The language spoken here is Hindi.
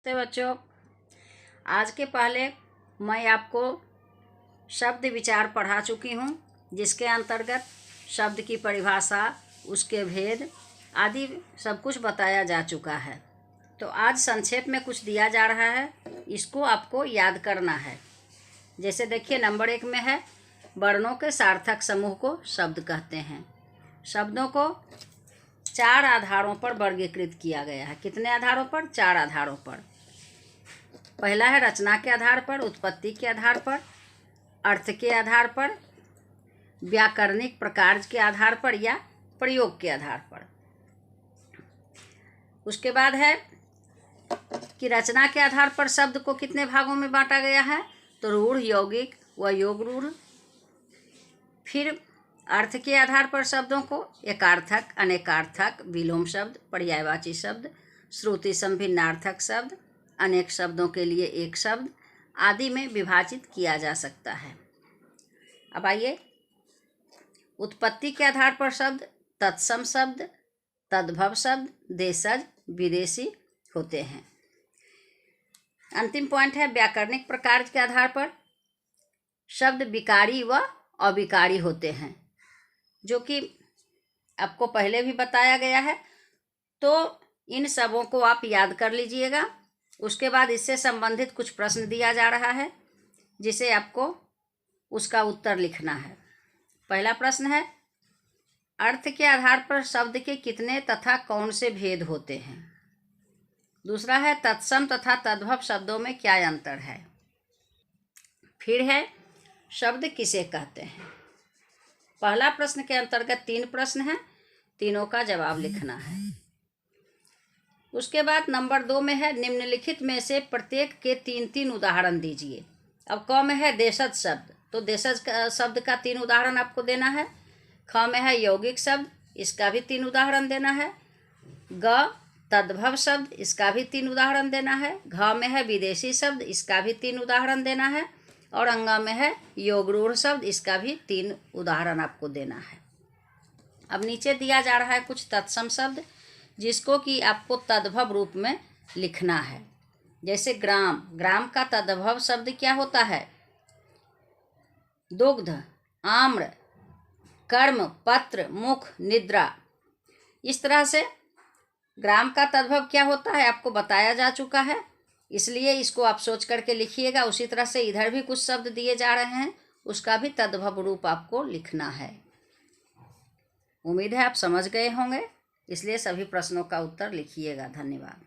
नमस्ते बच्चों। आज के पहले मैं आपको शब्द विचार पढ़ा चुकी हूँ, जिसके अंतर्गत शब्द की परिभाषा, उसके भेद आदि सब कुछ बताया जा चुका है। तो आज संक्षेप में कुछ दिया जा रहा है, इसको आपको याद करना है। जैसे देखिए, नंबर 1 में है वर्णों के सार्थक समूह को शब्द कहते हैं। शब्दों को 4 आधारों पर वर्गीकृत किया गया है। कितने आधारों पर? 4 आधारों पर। पहला है रचना के आधार पर, उत्पत्ति के आधार पर, अर्थ के आधार पर, व्याकरणिक प्रकार के आधार पर या प्रयोग के आधार पर। उसके बाद है कि रचना के आधार पर शब्द को कितने भागों में बांटा गया है, तो रूढ़, यौगिक व योग रूढ़। फिर अर्थ के आधार पर शब्दों को एकार्थक, अनेकार्थक, विलोम शब्द, पर्यायवाची शब्द, श्रुति संभिन्नार्थक शब्द, अनेक शब्दों के लिए एक शब्द आदि में विभाजित किया जा सकता है। अब आइए, उत्पत्ति के आधार पर शब्द तत्सम शब्द, तद्भव शब्द, देशज, विदेशी होते हैं। अंतिम पॉइंट है व्याकरणिक प्रकार के आधार पर शब्द विकारी व अविकारी होते हैं, जो कि आपको पहले भी बताया गया है। तो इन सबों को आप याद कर लीजिएगा। उसके बाद इससे संबंधित कुछ प्रश्न दिया जा रहा है, जिसे आपको उसका उत्तर लिखना है। पहला प्रश्न है, अर्थ के आधार पर शब्द के कितने तथा कौन से भेद होते हैं। दूसरा है तत्सम तथा तद्भव शब्दों में क्या अंतर है। फिर है शब्द किसे कहते हैं। पहला प्रश्न के अंतर्गत 3 प्रश्न हैं, तीनों का जवाब लिखना है। उसके बाद नंबर 2 में है निम्नलिखित में से प्रत्येक के 3-3 उदाहरण दीजिए। अब क में है देशज शब्द, तो देशज शब्द का 3 उदाहरण आपको देना है। ख में है यौगिक शब्द, इसका भी 3 उदाहरण देना है। ग तद्भव शब्द, इसका भी 3 उदाहरण देना है। घ में है विदेशी शब्द, इसका भी 3 उदाहरण देना है। और अंग में है योग रूढ़ शब्द, इसका भी 3 उदाहरण आपको देना है। अब नीचे दिया जा रहा है कुछ तत्सम शब्द, जिसको कि आपको तद्भव रूप में लिखना है। जैसे ग्राम, ग्राम का तद्भव शब्द क्या होता है? दुग्ध, आम्र, कर्म, पत्र, मुख, निद्रा। इस तरह से ग्राम का तद्भव क्या होता है आपको बताया जा चुका है, इसलिए इसको आप सोच करके लिखिएगा। उसी तरह से इधर भी कुछ शब्द दिए जा रहे हैं, उसका भी तद्भव रूप आपको लिखना है। उम्मीद है आप समझ गए होंगे, इसलिए सभी प्रश्नों का उत्तर लिखिएगा। धन्यवाद।